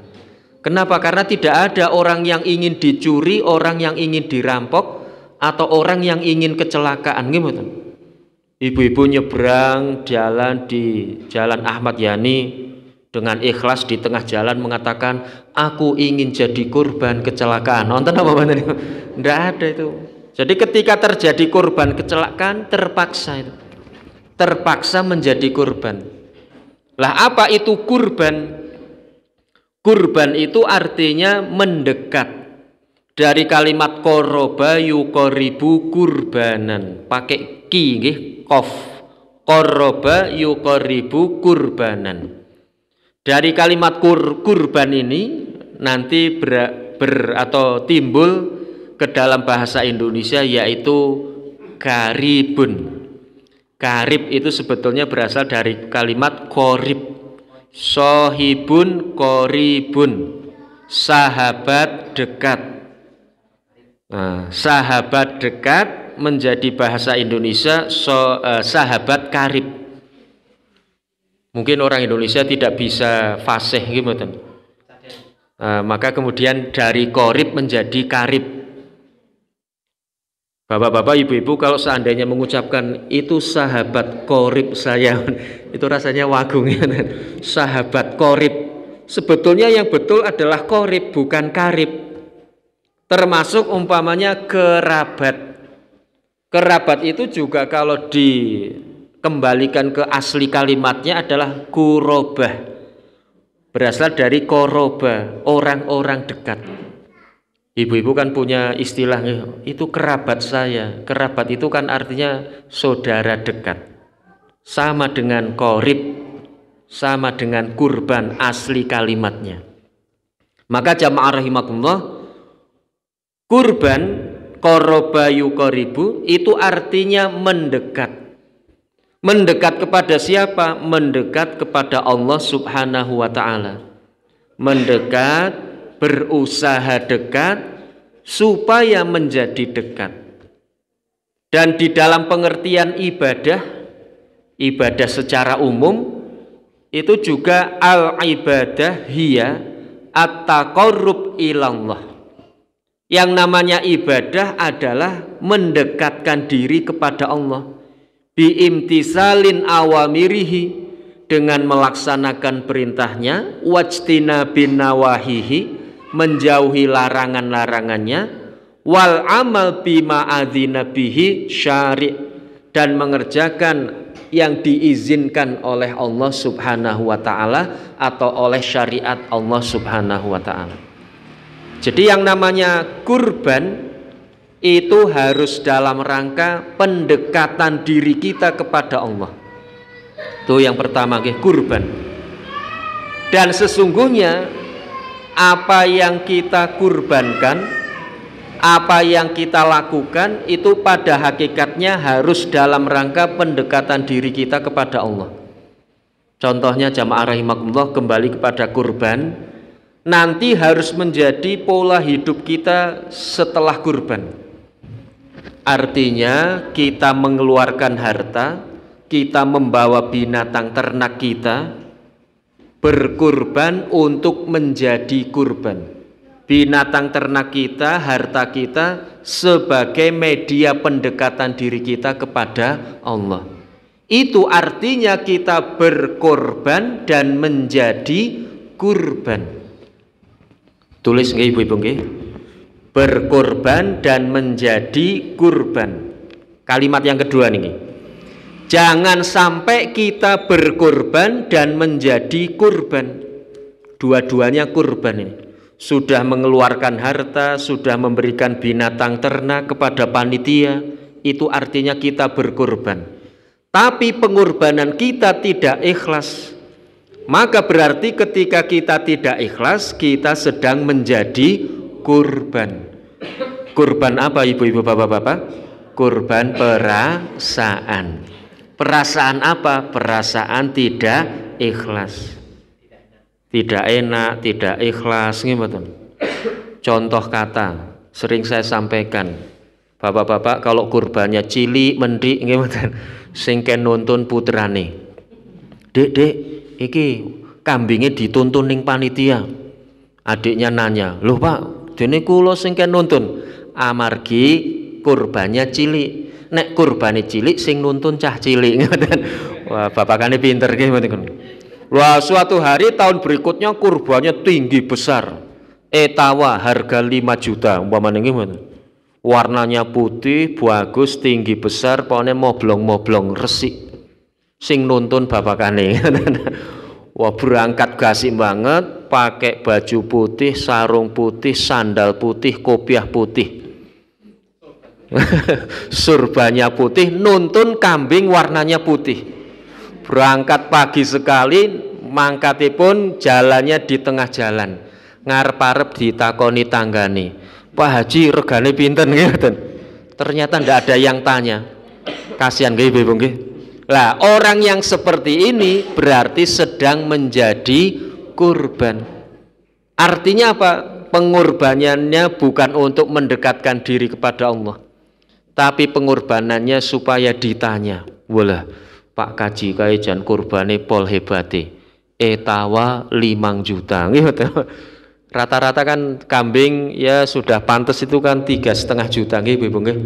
Kenapa? Karena tidak ada orang yang ingin dicuri, orang yang ingin dirampok, atau orang yang ingin kecelakaan. Gimana? Ibu-ibu nyebrang jalan di Jalan Ahmad Yani dengan ikhlas di tengah jalan mengatakan, aku ingin jadi kurban kecelakaan. Nonton apa benar? Tidak ada itu. Jadi ketika terjadi kurban kecelakaan, terpaksa itu. Terpaksa menjadi kurban. Lah apa itu kurban? Kurban itu artinya mendekat. Dari kalimat qoroba yuqoribu kurbanan. Pakai ki nggih, qaf. Qoroba yuqoribu kurbanan. Dari kalimat kurban ini nanti atau timbul ke dalam bahasa Indonesia yaitu karibun. Karib itu sebetulnya berasal dari kalimat korib. Sohibun koribun, sahabat dekat. Nah, sahabat dekat menjadi bahasa Indonesia sahabat karib. Mungkin orang Indonesia tidak bisa fasih gitu. Maka kemudian dari korib menjadi karib. Bapak-bapak, ibu-ibu, kalau seandainya mengucapkan itu sahabat korib saya, itu rasanya wagung ya. Sahabat korib. Sebetulnya yang betul adalah korib, bukan karib. Termasuk umpamanya kerabat. Kerabat itu juga kalau dikembalikan ke asli kalimatnya adalah kurobah. Berasal dari koroba, orang-orang dekat. Ibu-ibu kan punya istilah itu kerabat saya. Kerabat itu kan artinya saudara dekat. Sama dengan korib, sama dengan kurban asli kalimatnya. Maka jamaah rahimakumullah, kurban koroba yuqoribu itu artinya mendekat. Mendekat kepada siapa? Mendekat kepada Allah Subhanahu wa ta'ala. Mendekat, berusaha dekat supaya menjadi dekat. Dan di dalam pengertian ibadah secara umum itu juga al-ibadah hiya at-taqarrub ilallah. Yang namanya ibadah adalah mendekatkan diri kepada Allah biimtisalin awamirihi, dengan melaksanakan perintahnya, wajtina bin nawahihi, menjauhi larangan-larangannya, wal amal bima adzina bihi syari', dan mengerjakan yang diizinkan oleh Allah Subhanahu wa ta'ala atau oleh syariat Allah Subhanahu wa ta'ala. Jadi yang namanya kurban itu harus dalam rangka pendekatan diri kita kepada Allah. Itu yang pertama, kurban. Dan sesungguhnya apa yang kita kurbankan, Apa yang kita lakukan itu pada hakikatnya harus dalam rangka pendekatan diri kita kepada Allah. Contohnya jamaah rahimakumullah, kembali kepada kurban, nanti harus menjadi pola hidup kita setelah kurban. Artinya kita mengeluarkan harta, kita membawa binatang ternak kita berkurban untuk menjadi kurban. Binatang ternak kita, harta kita sebagai media pendekatan diri kita kepada Allah. Itu artinya kita berkorban dan menjadi kurban. Tulis nggih ibu-ibu nggih. Berkorban dan menjadi kurban. Kalimat yang kedua nih. Jangan sampai kita berkorban dan menjadi kurban. Dua-duanya kurban ini. Sudah mengeluarkan harta, sudah memberikan binatang ternak kepada panitia, itu artinya kita berkorban. Tapi pengorbanan kita tidak ikhlas, maka berarti ketika kita tidak ikhlas, kita sedang menjadi kurban. Kurban apa ibu-ibu bapak-bapak? Kurban perasaan. Perasaan apa? Perasaan tidak ikhlas. Tidak enak, tidak ikhlas, gimana? Contoh kata sering saya sampaikan, bapak-bapak kalau kurbannya cilik mendik, gimana? Singken nonton putrane, dek, iki kambingnya dituntun ning panitia. Adiknya nanya, loh pak, dene kulo singken nonton, amargi kurbannya cilik. Nek kurbannya cilik, sing nuntun cah cilik, gimana? Wah, bapakane pinter, gimana? Wah, suatu hari tahun berikutnya kurbannya tinggi besar, etawa harga 5 juta umpamanya gimana? Warnanya putih, bagus, tinggi besar, pokoknya moblong-moblong resik. Sing nuntun bapakane. Wah, berangkat gasik banget, pakai baju putih, sarung putih, sandal putih, kopiah putih. Surbanya putih, nuntun kambing warnanya putih. Berangkat pagi sekali, mangkatipun jalannya di tengah jalan. Ngarep-arep ditakoni tanggane, Pak Haji regane pinten ngeten. Ternyata ndak ada yang tanya. Kasihan nggih Ibu nggih. Lah, orang yang seperti ini berarti sedang menjadi kurban. Artinya apa? Pengorbanannya bukan untuk mendekatkan diri kepada Allah, tapi pengorbanannya supaya ditanya. Walah, Pak Kaji kae jan kurbane pol hebate, etawa 5 juta. Rata-rata kan kambing ya sudah pantas itu kan 3,5 juta nggih Ibu nggih.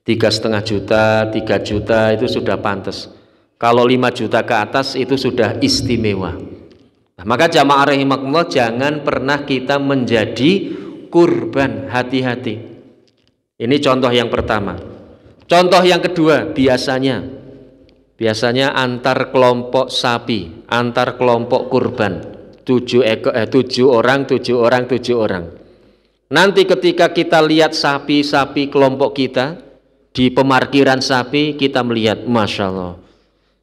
3,5 juta, 3 juta itu sudah pantas. Kalau 5 juta ke atas itu sudah istimewa. Nah, maka jamaah rahimakumullah, jangan pernah kita menjadi kurban, hati-hati. Ini contoh yang pertama. Contoh yang kedua, biasanya antar kelompok sapi, antar kelompok kurban, 7 orang. Nanti ketika kita lihat sapi-sapi kelompok kita di pemarkiran sapi, kita melihat, Masya Allah,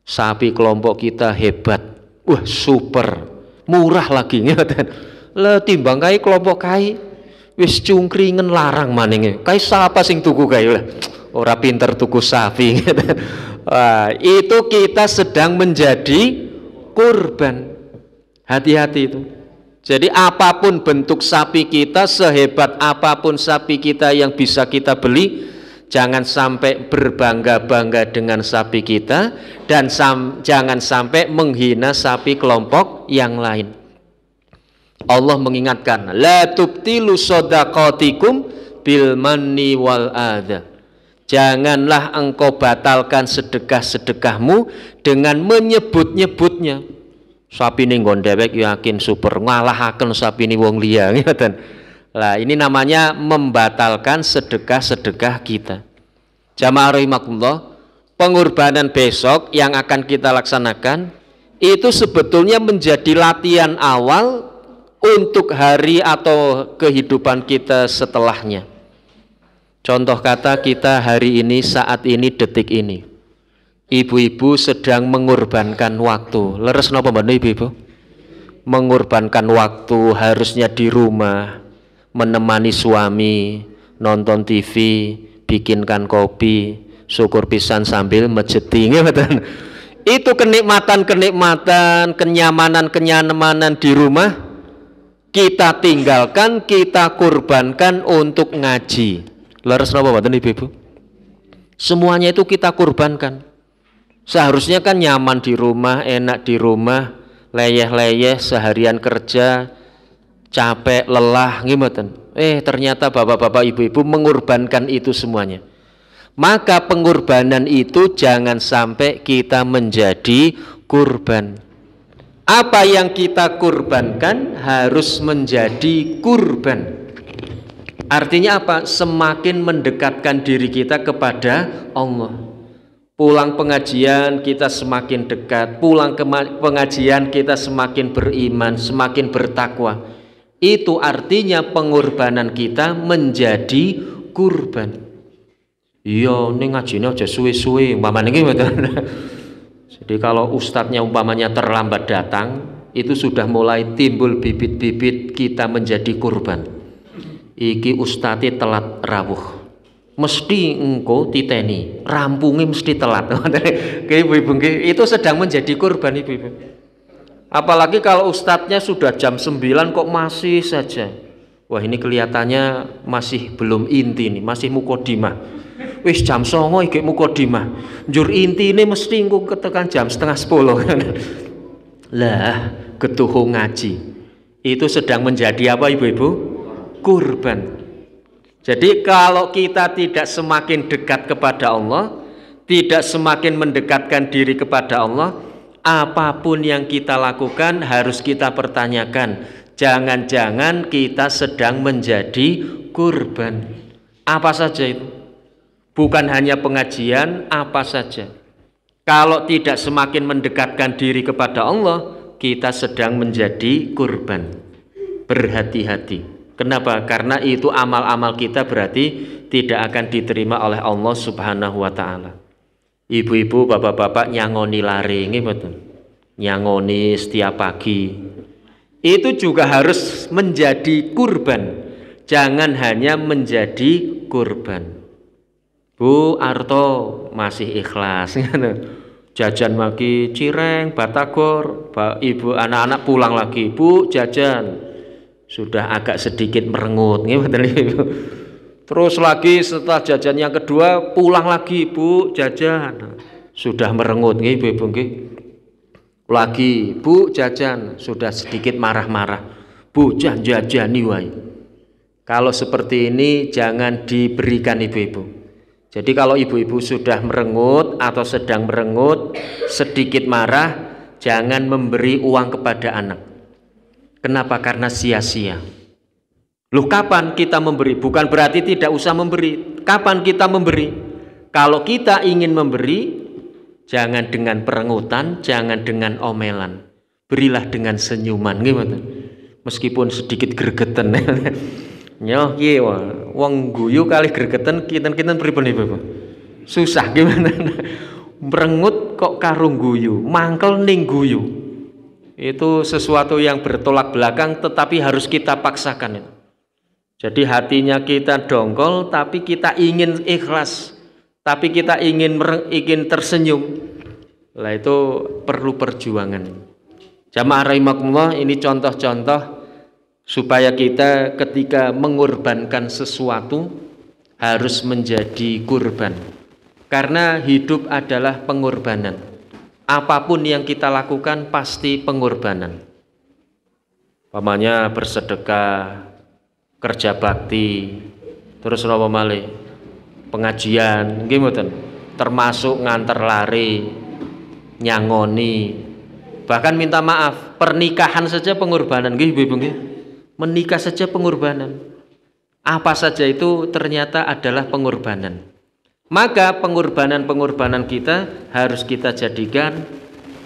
sapi kelompok kita hebat, wah super, murah lagi, lah timbang kai kelompok kai, wis cungkringen larang maninge, kai siapa sing tuku kai lah, ora pinter tuku sapi. Wah, itu kita sedang menjadi kurban. Hati-hati itu. Jadi apapun bentuk sapi kita, sehebat apapun sapi kita yang bisa kita beli, jangan sampai berbangga-bangga dengan sapi kita, dan jangan sampai menghina sapi kelompok yang lain. Allah mengingatkan, la tubtilu shadaqatikum bil manni wal adha. Janganlah engkau batalkan sedekah-sedekahmu dengan menyebut-nyebutnya. Sapi ini ngondewek yakin super, ngalahaken sapi ini wong liya. Lah ini namanya membatalkan sedekah-sedekah kita. Jamaah rahimakumullah, pengorbanan besok yang akan kita laksanakan itu sebetulnya menjadi latihan awal untuk hari atau kehidupan kita setelahnya. Contoh kata kita hari ini, saat ini, detik ini, ibu-ibu sedang mengorbankan waktu. Leres napa mboten ibu-ibu? Mengorbankan waktu, harusnya di rumah menemani suami, nonton TV, bikinkan kopi, syukur pisan sambil mejeti, betul. Itu kenikmatan-kenikmatan, kenyamanan-kenyamanan di rumah kita tinggalkan, kita kurbankan untuk ngaji. Leres napa mboten Ibu-ibu? Semuanya itu kita kurbankan. Seharusnya kan nyaman di rumah, enak di rumah, leyeh-leyeh seharian kerja, capek, lelah, ngimeten. Ternyata bapak-bapak, ibu-ibu mengorbankan itu semuanya. Maka pengorbanan itu jangan sampai kita menjadi kurban. Apa yang kita kurbankan harus menjadi kurban. Artinya apa? Semakin mendekatkan diri kita kepada Allah. Pulang pengajian kita semakin dekat, pulang ke pengajian kita semakin beriman, semakin bertakwa. Itu artinya pengorbanan kita menjadi kurban. Iya, ini ngajinya aja suwe-suwe, umpamanya gitu. Jadi kalau ustadznya umpamanya terlambat datang, itu sudah mulai timbul bibit-bibit kita menjadi kurban. Iki ustadz telat rawuh, mesti engko titeni, rampungi mesti telat. Ibu-ibu, itu sedang menjadi kurban ibu-ibu. Apalagi kalau ustadznya sudah jam 9 kok masih saja. Wah, ini kelihatannya masih belum inti nih, masih mukodimah. Wis jam 09.00 iki mukodimah. Njur intine mesti engko ketekan jam 9:30. Lah, ketuhu ngaji. Itu sedang menjadi apa ibu-ibu? Kurban. Jadi kalau kita tidak semakin dekat kepada Allah, tidak semakin mendekatkan diri kepada Allah, apapun yang kita lakukan harus kita pertanyakan. Jangan-jangan kita sedang menjadi kurban. Apa saja itu? Bukan hanya pengajian, apa saja. Kalau tidak semakin mendekatkan diri kepada Allah, kita sedang menjadi kurban. Berhati-hati. Kenapa? Karena itu amal-amal kita berarti tidak akan diterima oleh Allah Subhanahu wa ta'ala. Ibu-ibu, bapak-bapak nyangoni lari, betul. Nyangoni setiap pagi. Itu juga harus menjadi kurban. Jangan hanya menjadi kurban. Bu Arto masih ikhlas, jajan lagi cireng, batagor, ibu anak-anak pulang lagi, bu jajan, sudah agak sedikit merengut, terus lagi setelah jajan yang kedua pulang lagi, bu jajan, sudah merengut, ibu, lagi bu jajan, sudah sedikit marah-marah, bu jajani wae. Kalau seperti ini jangan diberikan ibu-ibu. Jadi kalau ibu-ibu sudah merengut atau sedang merengut, sedikit marah, jangan memberi uang kepada anak. Kenapa? Karena sia-sia. Loh, kapan kita memberi? Bukan berarti tidak usah memberi. Kapan kita memberi? Kalau kita ingin memberi, jangan dengan perengutan, jangan dengan omelan. Berilah dengan senyuman, gimana? Meskipun sedikit gregetan. Nyoh ki wong guyu kali gregetan kinten-kinten pripun ibu? Susah gimana? Merengut kok karung guyu, mangkel ning guyu. Itu sesuatu yang bertolak belakang tetapi harus kita paksakan itu. Jadi hatinya kita dongkol tapi kita ingin ikhlas, tapi kita ingin tersenyum. Lah itu perlu perjuangan. Jamaah rahimakumullah, ini contoh-contoh supaya kita ketika mengorbankan sesuatu harus menjadi kurban. Karena hidup adalah pengorbanan. Apapun yang kita lakukan pasti pengorbanan. Pamannya bersedekah, kerja bakti, terus napa malih? Pengajian, nggih mboten? Termasuk nganter lari, nyangoni, bahkan minta maaf. Pernikahan saja pengorbanan, nggih Ibu nggih. Menikah saja pengorbanan. Apa saja itu ternyata adalah pengorbanan. Maka pengorbanan-pengorbanan kita harus kita jadikan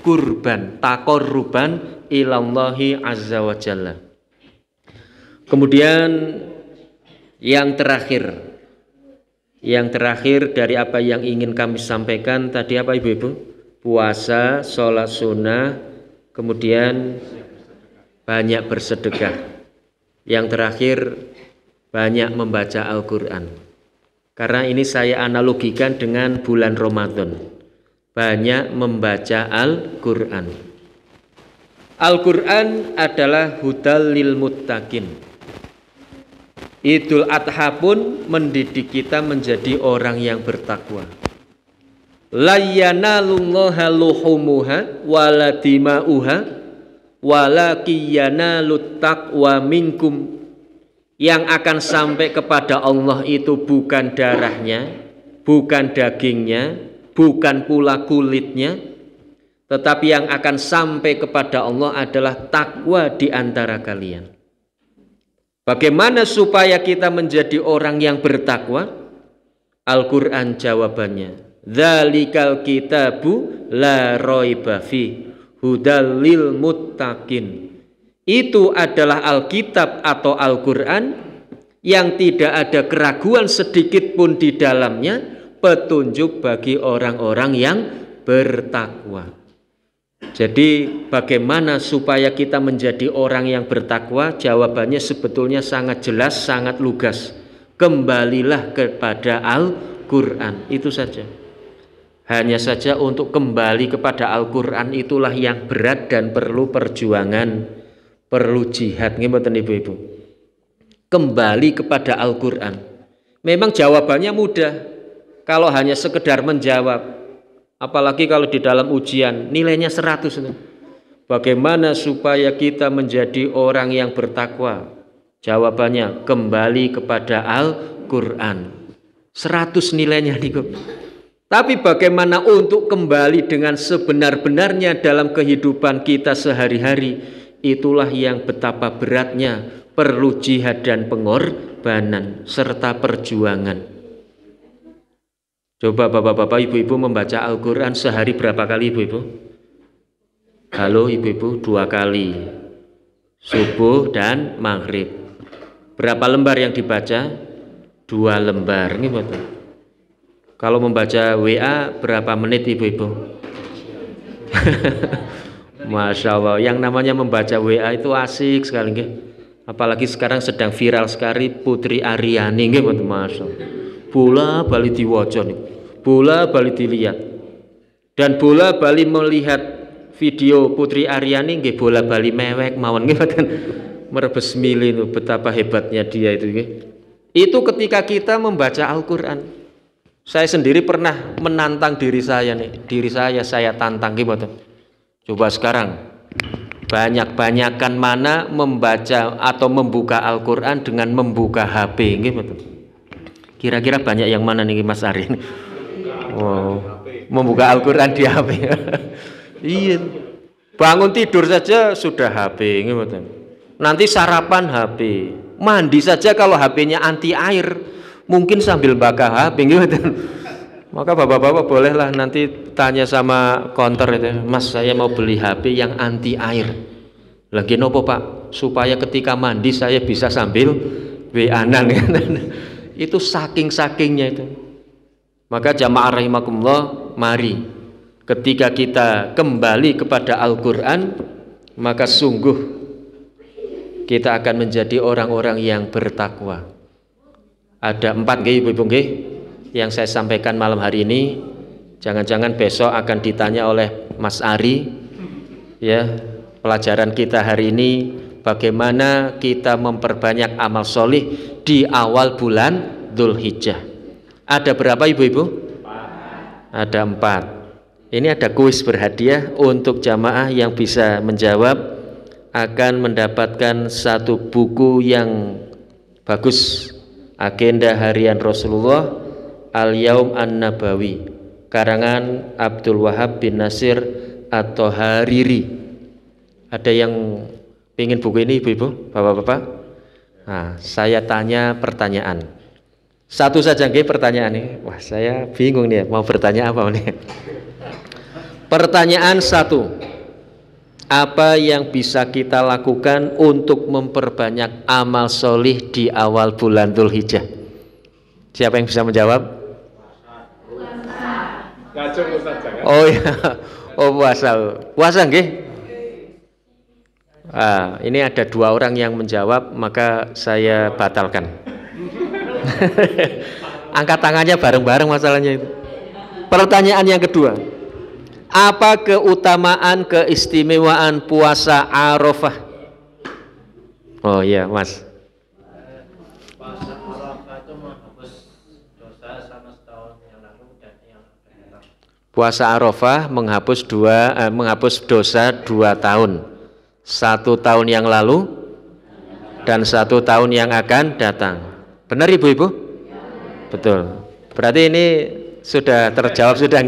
kurban, taqarruban ilallahi azza wa jalla. Kemudian yang terakhir dari apa yang ingin kami sampaikan tadi apa ibu-ibu? Puasa, sholat sunnah, kemudian banyak bersedekah. Yang terakhir banyak membaca Al-Quran. Karena ini saya analogikan dengan bulan Ramadan. Banyak membaca Al-Quran. Al-Quran adalah hudal lil muttaqin. Idul Adha pun mendidik kita menjadi orang yang bertakwa. La yanalullaha luhumuha wala dima'uha walakiyanalut taqwa minkum. Yang akan sampai kepada Allah itu bukan darahnya, bukan dagingnya, bukan pula kulitnya, tetapi yang akan sampai kepada Allah adalah takwa di antara kalian. Bagaimana supaya kita menjadi orang yang bertakwa? Al-Quran jawabannya. Dzalikal kitabu la raiba fi hudal lil muttaqin. Itu adalah Alkitab atau Al-Quran yang tidak ada keraguan sedikit pun di dalamnya, petunjuk bagi orang-orang yang bertakwa. Jadi bagaimana supaya kita menjadi orang yang bertakwa? Jawabannya sebetulnya sangat jelas, sangat lugas. Kembalilah kepada Al-Quran, itu saja. Hanya saja untuk kembali kepada Al-Quran itulah yang berat dan perlu perjuangan, perlu jihad. Ngimboten ibu-ibu. Kembali kepada Al-Quran. Memang jawabannya mudah. Kalau hanya sekedar menjawab, apalagi kalau di dalam ujian nilainya 100. Bagaimana supaya kita menjadi orang yang bertakwa? Jawabannya kembali kepada Al-Quran. 100 nilainya nih. Tapi bagaimana untuk kembali dengan sebenar-benarnya dalam kehidupan kita sehari-hari? Itulah yang betapa beratnya, perlu jihad dan pengorbanan serta perjuangan. Coba bapak-bapak, ibu-ibu membaca Al-Quran sehari berapa kali ibu-ibu? Halo ibu-ibu, 2 kali. Subuh dan maghrib. Berapa lembar yang dibaca? 2 lembar. Ini betul. Kalau membaca WA berapa menit ibu-ibu? Masya Allah, yang namanya membaca WA itu asik sekali. Apalagi sekarang sedang viral sekali Putri Aryani. Masya Allah. Bola bali diwaca nih, bola bali dilihat, dan bola bali melihat video Putri Aryani nggih bola bali mewek mawon nggih merebes mili, betapa hebatnya dia itu nggih. Itu ketika kita membaca Al-Quran. Saya sendiri pernah menantang diri saya nih, saya tantang nggih. Coba sekarang banyak-banyakan mana membaca atau membuka Al-Quran dengan membuka HP nggih. Kira-kira banyak yang mana nih Mas Ari? Wow, membuka Al-Quran di HP. Iya. Bangun tidur saja sudah HP, nanti sarapan HP, mandi saja kalau HP-nya anti air, mungkin sambil bakar HP, Maka bapak-bapak bolehlah nanti tanya sama counter itu, Mas saya mau beli HP yang anti air. Lagi nopo Pak? Supaya ketika mandi saya bisa sambil WA-an. Itu saking-sakingnya itu. Maka jamaah rahimakumullah, mari ketika kita kembali kepada Al-Quran, maka sungguh kita akan menjadi orang-orang yang bertakwa. Ada 4 ibu-ibu yang saya sampaikan malam hari ini. Jangan-jangan besok akan ditanya oleh Mas Ari, ya, pelajaran kita hari ini bagaimana kita memperbanyak amal solih di awal bulan Dzulhijjah. Ada berapa ibu-ibu? 4. Ada 4. Ini ada kuis berhadiah untuk jamaah yang bisa menjawab akan mendapatkan 1 buku yang bagus, Agenda Harian Rasulullah Al-Yaum An-Nabawi, karangan Abdul Wahab bin Nasir atau Hariri. Ada yang ingin buku ini ibu-ibu, bapak-bapak? Nah, saya tanya pertanyaan. Satu saja nggih pertanyaan ini. Wah, saya bingung nih mau bertanya apa nih. Pertanyaan 1. Apa yang bisa kita lakukan untuk memperbanyak amal solih di awal bulan Dzulhijjah? Siapa yang bisa menjawab? Oh ya, oh puasa. Puasa nggih? Ini ada 2 orang yang menjawab, maka saya batalkan. Angkat tangannya bareng-bareng masalahnya itu. Pertanyaan yang kedua. Apa keutamaan keistimewaan puasa Arafah? Oh iya, Mas. Puasa Arafah itu menghapus dosa sama setahun yang lalu dan yang akan datang. Puasa Arafah menghapus dosa 2 tahun. 1 tahun yang lalu dan 1 tahun yang akan datang. Benar Ibu-ibu? Betul. Berarti ini sudah terjawab sudah.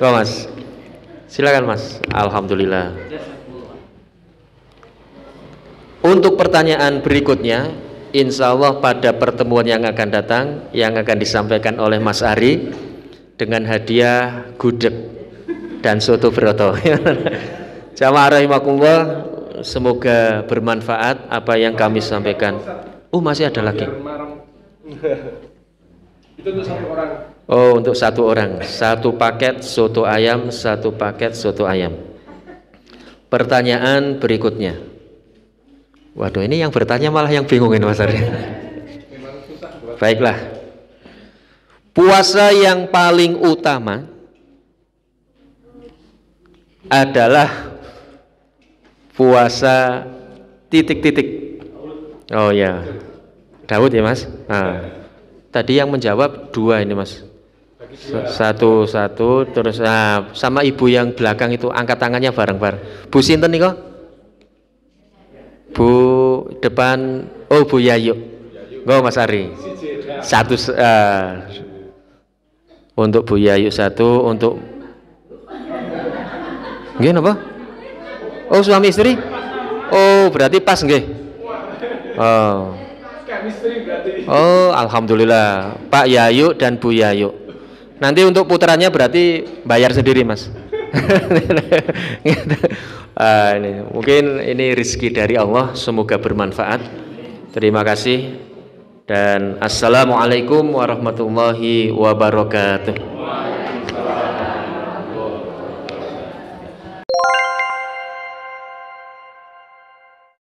Oh, Mas. Silakan Mas. Alhamdulillah. Untuk pertanyaan berikutnya, insya Allah pada pertemuan yang akan datang, yang akan disampaikan oleh Mas Ari dengan hadiah gudeg dan soto broto. Jamaah rahimakumullah, semoga bermanfaat apa yang kami sampaikan. Oh, masih ada lagi. Itu untuk 1 orang. Oh, untuk 1 orang. 1 paket soto ayam, 1 paket soto ayam. Pertanyaan berikutnya. Waduh, ini yang bertanya malah yang bingungin Mas Ari. Baiklah. Puasa yang paling utama adalah puasa titik-titik. Oh ya, Daud ya Mas. Nah, tadi yang menjawab 2 ini Mas. Satu terus sama ibu yang belakang itu angkat tangannya bareng-bareng. Bu sinten nih kok? Bu depan. Oh, Bu Yayu. Go Mas Ari. 1 untuk Bu Yayu 1, untuk nggih napa? Oh, suami istri? Oh, berarti pas nggih. Oh, alhamdulillah. Pak Yayu dan Bu Yayu. Nanti untuk putranya berarti bayar sendiri Mas. Mungkin ini rezeki dari Allah, semoga bermanfaat. Terima kasih dan assalamualaikum warahmatullahi wabarakatuh.